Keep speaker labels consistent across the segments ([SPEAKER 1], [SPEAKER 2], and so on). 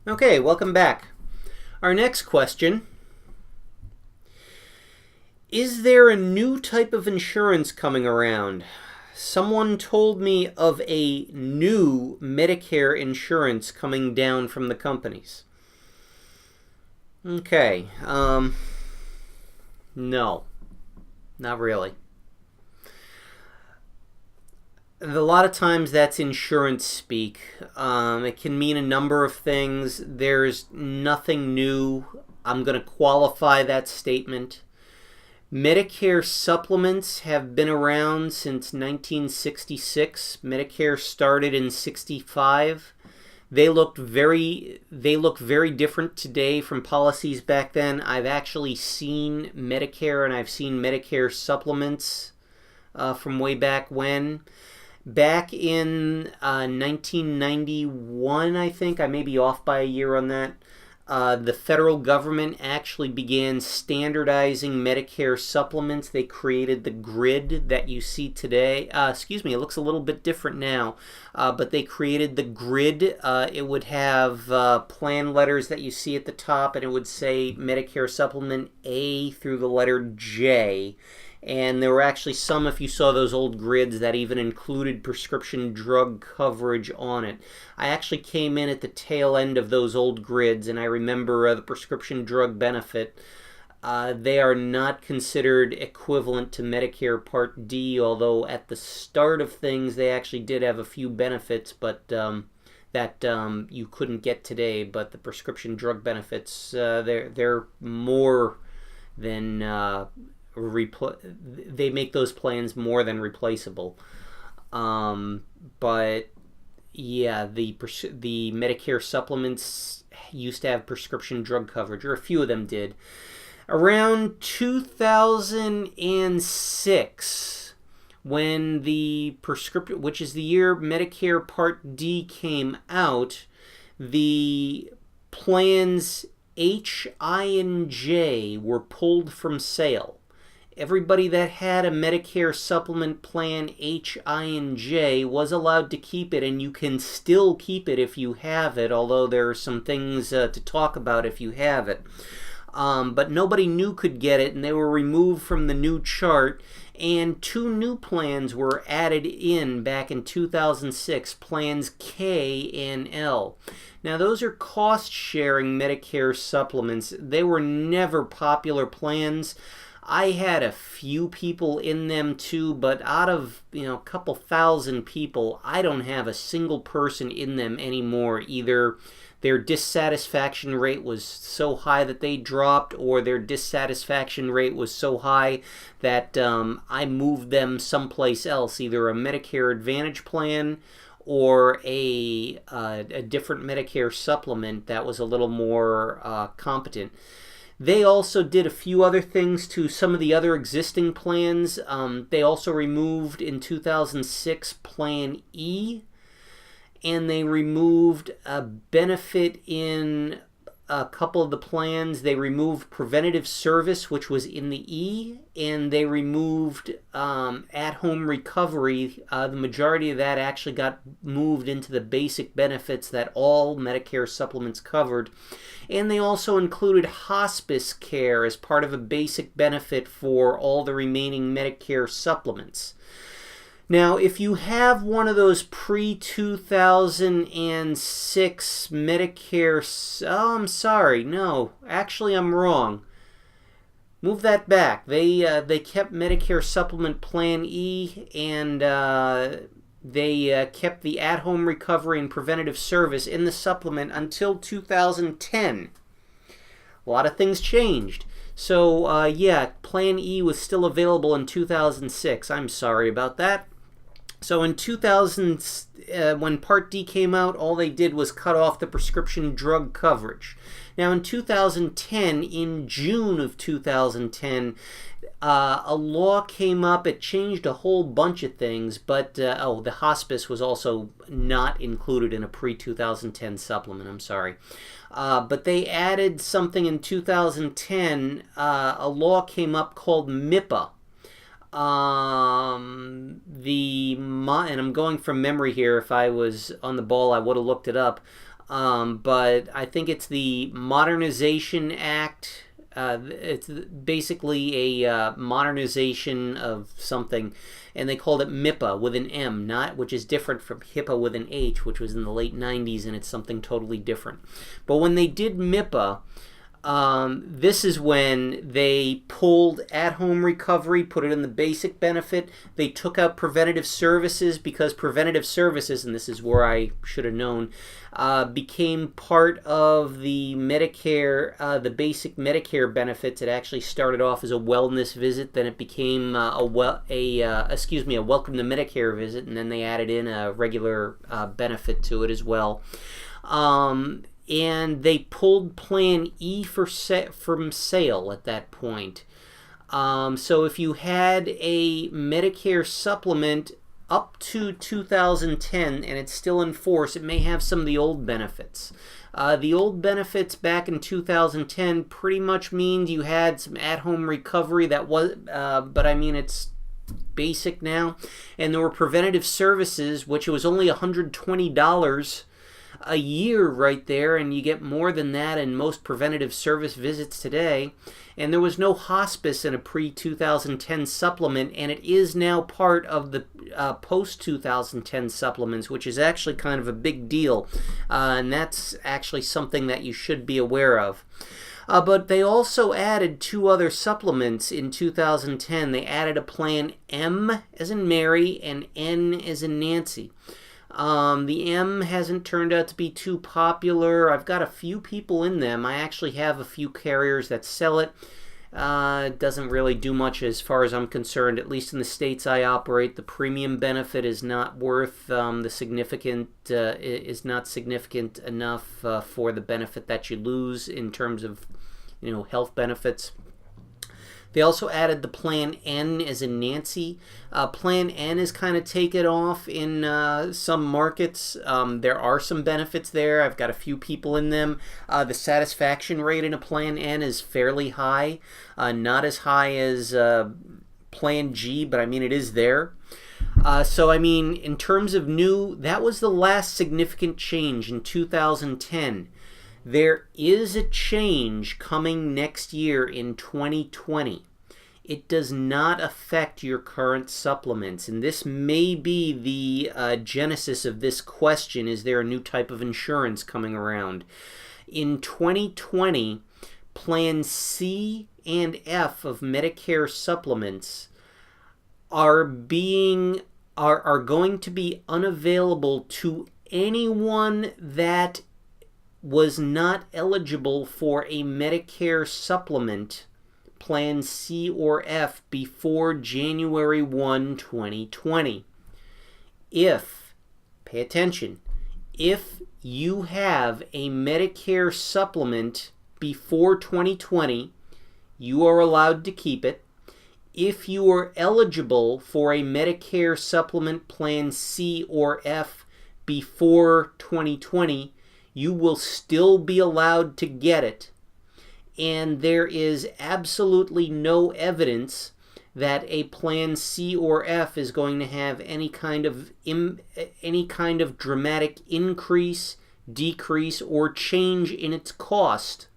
[SPEAKER 1] Okay, welcome back. Our next question: is there a new type of insurance coming around? Someone told me of a new Medicare insurance coming down from the companies. Okay, no, not really. A lot of times that's insurance speak. It can mean a number of things. There's nothing new. I'm going to qualify that statement. Medicare supplements have been around since 1966. Medicare started in 65. They look very different today from policies back then. I've actually seen Medicare and I've seen Medicare supplements from way back when. Back in 1991, I think, I may be off by a year on that, the federal government actually began standardizing Medicare supplements. They created the grid that you see today. It looks a little bit different now, but they created the grid. It would have plan letters that you see at the top, and it would say Medicare supplement A through the letter J. And there were actually some, if you saw those old grids, that even included prescription drug coverage on it. I actually came in at the tail end of those old grids, and I remember the prescription drug benefit. They are not considered equivalent to Medicare Part D, although at the start of things they actually did have a few benefits, but that you couldn't get today. But the prescription drug benefits, they're more than they make those plans more than replaceable. But yeah, the Medicare supplements used to have prescription drug coverage, or a few of them did. Around 2006, when the prescription, which is the year Medicare Part D came out, the plans H, I, and J were pulled from sale. Everybody that had a Medicare supplement plan H, I, and J was allowed to keep it, and you can still keep it if you have it, although there are some things to talk about if you have it. But nobody new could get it, and they were removed from the new chart, and two new plans were added in back in 2006, plans K and L. Now, those are cost-sharing Medicare supplements. They were never popular plans. I had a few people in them too, but out of a couple thousand people, I don't have a single person in them anymore. Either their dissatisfaction rate was so high that they dropped, or their dissatisfaction rate was so high that I moved them someplace else, either a Medicare Advantage plan or a different Medicare supplement that was a little more competent. They also did a few other things to some of the other existing plans. They also removed in 2006 Plan E, and they removed a benefit in a couple of the plans. They removed preventative service, which was in the E, and they removed at-home recovery. The majority of that actually got moved into the basic benefits that all Medicare supplements covered. And they also included hospice care as part of a basic benefit for all the remaining Medicare supplements. Now, if you have one of those pre-2006 Medicare... Oh, I'm sorry. No, actually, I'm wrong. Move that back. They kept Medicare Supplement Plan E, and they kept the at-home recovery and preventative service in the supplement until 2010. A lot of things changed. So, yeah, Plan E was still available in 2006. I'm sorry about that. So in 2000, when Part D came out, all they did was cut off the prescription drug coverage. Now in 2010, in June of 2010, a law came up. It changed a whole bunch of things, but the hospice was also not included in a pre-2010 supplement. I'm sorry. But they added something in 2010. A law came up called MIPA. And I'm going from memory here. If I was on the ball, I would have looked it up. but I think it's the Modernization Act. It's basically a modernization of something, and they called it MIPA with an M, which is different from HIPAA with an H, which was in the late 90s, and it's something totally different. But when they did MIPA, this is when they pulled at-home recovery, put it in the basic benefit. They took out preventative services because preventative services, and this is where I should have known, became part of the Medicare, the basic Medicare benefits. It actually started off as a wellness visit, then it became a welcome to Medicare visit, and then they added in a regular benefit to it as well. And they pulled Plan E from sale at that point. So if you had a Medicare supplement up to 2010 and it's still in force, it may have some of the old benefits. The old benefits back in 2010 pretty much means you had some at-home recovery that was, but I mean it's basic now. And there were preventative services, which was only $120 a year right there, and you get more than that in most preventative service visits today. And there was no hospice in a pre-2010 supplement, and it is now part of the post-2010 supplements, which is actually kind of a big deal, and that's actually something that you should be aware of. But they also added two other supplements in 2010. They added a Plan M as in Mary and N as in Nancy. The M hasn't turned out to be too popular. I've got a few people in them. I actually have a few carriers that sell it. It doesn't really do much as far as I'm concerned. At least in the states I operate, the premium benefit is not worth is not significant enough for the benefit that you lose in terms of health benefits. They also added the Plan N as in Nancy. Plan N is kind of taken off in some markets. There are some benefits there. I've got a few people in them. The satisfaction rate in a Plan N is fairly high. Not as high as Plan G, but I mean it is there. So I mean in terms of new, that was the last significant change in 2010. There is a change coming next year in 2020. It does not affect your current supplements, and this may be the genesis of this question: is there a new type of insurance coming around? In 2020, Plan C and F of Medicare supplements are going to be unavailable to anyone that was not eligible for a Medicare supplement, Plan C or F, before January 1, 2020. Pay attention, if you have a Medicare supplement before 2020, you are allowed to keep it. If you are eligible for a Medicare supplement Plan C or F before 2020, you will still be allowed to get it. And there is absolutely no evidence that a Plan C or F is going to have any kind of dramatic increase, decrease, or change in its cost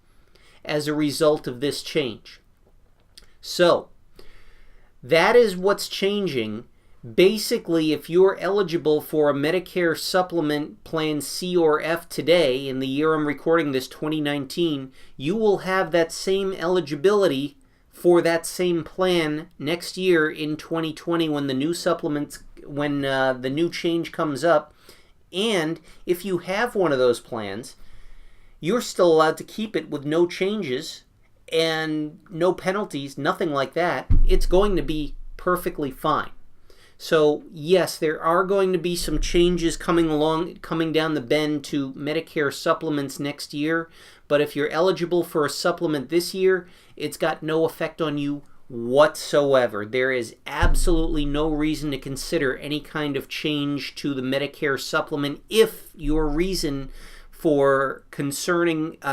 [SPEAKER 1] as a result of this change. So, that is what's changing. Basically, if you're eligible for a Medicare supplement Plan C or F today, in the year I'm recording this, 2019, you will have that same eligibility for that same plan next year in 2020 when the new supplements, when the new change comes up. And if you have one of those plans, you're still allowed to keep it with no changes and no penalties, nothing like that. It's going to be perfectly fine. So yes, there are going to be some changes coming down the bend to Medicare supplements next year, but if you're eligible for a supplement this year, it's got no effect on you whatsoever. There is absolutely no reason to consider any kind of change to the Medicare supplement if your reason for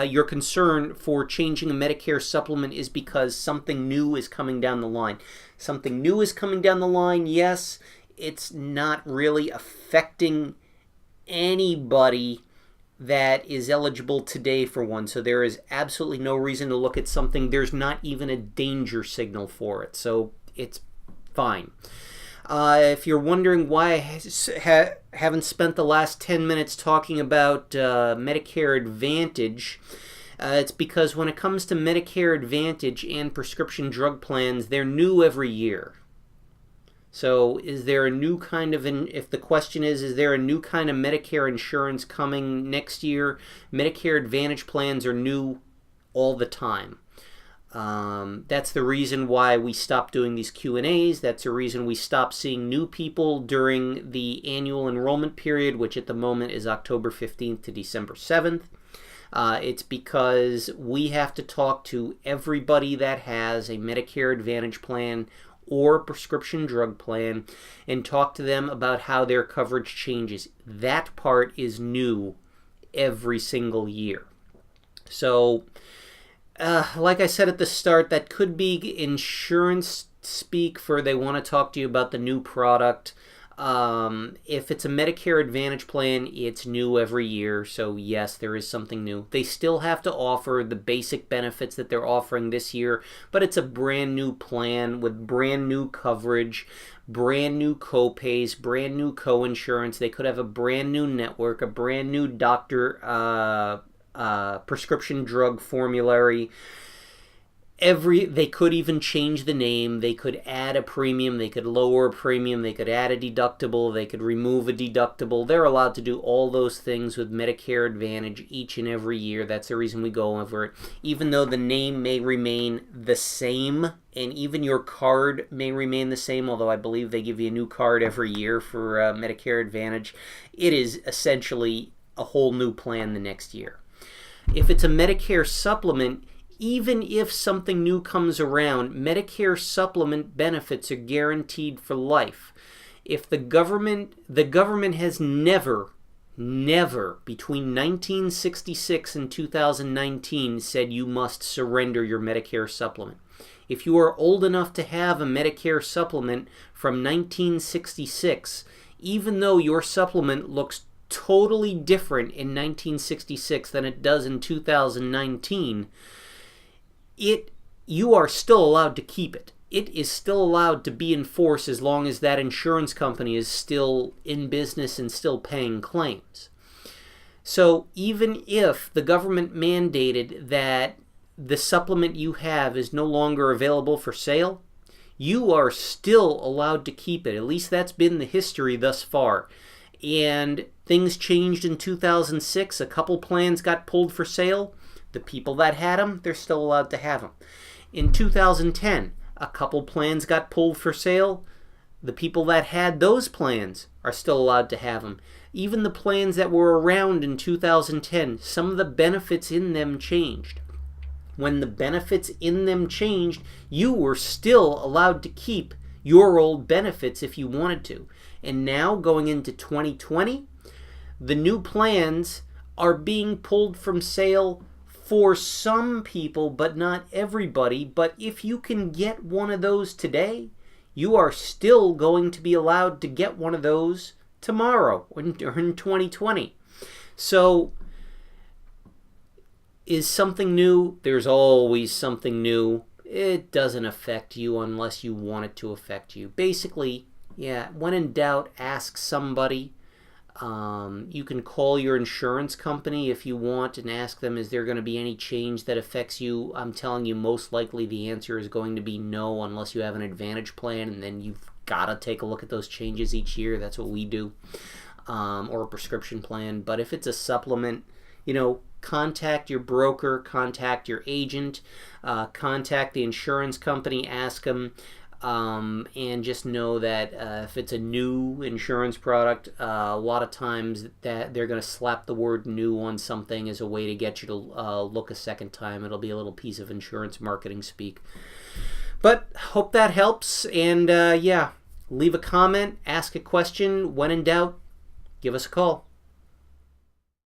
[SPEAKER 1] your concern for changing a Medicare supplement is because something new is coming down the line. Something new is coming down the line, yes. It's not really affecting anybody that is eligible today for one. So there is absolutely no reason to look at something. There's not even a danger signal for it. So it's fine. If you're wondering why I haven't spent the last 10 minutes talking about Medicare Advantage, it's because when it comes to Medicare Advantage and prescription drug plans, they're new every year. So is there a new kind of, if the question is there a new kind of Medicare insurance coming next year? Medicare Advantage plans are new all the time. That's the reason why we stopped doing these Q&As. That's the reason we stopped seeing new people during the annual enrollment period, which at the moment is October 15th to December 7th. It's because we have to talk to everybody that has a Medicare Advantage plan or a prescription drug plan and talk to them about how their coverage changes. That part is new every single year. So, like I said at the start, that could be insurance speak for they want to talk to you about the new product. If it's a Medicare Advantage plan, it's new every year, so yes, there is something new. They still have to offer the basic benefits that they're offering this year, but it's a brand new plan with brand new coverage, brand new co-pays, brand new co-insurance. They could have a brand new network, a brand new doctor prescription drug formulary. They could even change the name. They could add a premium. They could lower a premium. They could add a deductible. They could remove a deductible. They're allowed to do all those things with Medicare Advantage each and every year. That's the reason we go over it. Even though the name may remain the same, and even your card may remain the same, although I believe they give you a new card every year for Medicare Advantage, it is essentially a whole new plan the next year. If it's a Medicare supplement, even if something new comes around, Medicare supplement benefits are guaranteed for life. If the government has never between 1966 and 2019 said you must surrender your Medicare supplement. If you are old enough to have a Medicare supplement from 1966, even though your supplement looks totally different in 1966 than it does in 2019, you are still allowed to keep it. It is still allowed to be in force as long as that insurance company is still in business and still paying claims. So even if the government mandated that the supplement you have is no longer available for sale, you are still allowed to keep it. At least that's been the history thus far. And things changed in 2006. A couple plans got pulled for sale. The people that had them, they're still allowed to have them. In 2010, a couple plans got pulled for sale. The people that had those plans are still allowed to have them. Even the plans that were around in 2010, some of the benefits in them changed. When the benefits in them changed, you were still allowed to keep your old benefits if you wanted to. And now, going into 2020, the new plans are being pulled from sale for some people, but not everybody. But if you can get one of those today, you are still going to be allowed to get one of those tomorrow or in 2020. So, is something new? There's always something new. It doesn't affect you unless you want it to affect you. Basically, yeah, when in doubt, ask somebody. You can call your insurance company if you want and ask them, is there going to be any change that affects you? I'm telling you, most likely the answer is going to be no, unless you have an Advantage plan, and then you've got to take a look at those changes each year. That's what we do. Or a prescription plan. But if it's a supplement, contact your broker, contact your agent, contact the insurance company, ask them. And just know that if it's a new insurance product, a lot of times that they're going to slap the word new on something as a way to get you to look a second time. It'll be a little piece of insurance marketing speak. But hope that helps. And yeah, leave a comment, ask a question. When in doubt, give us a call.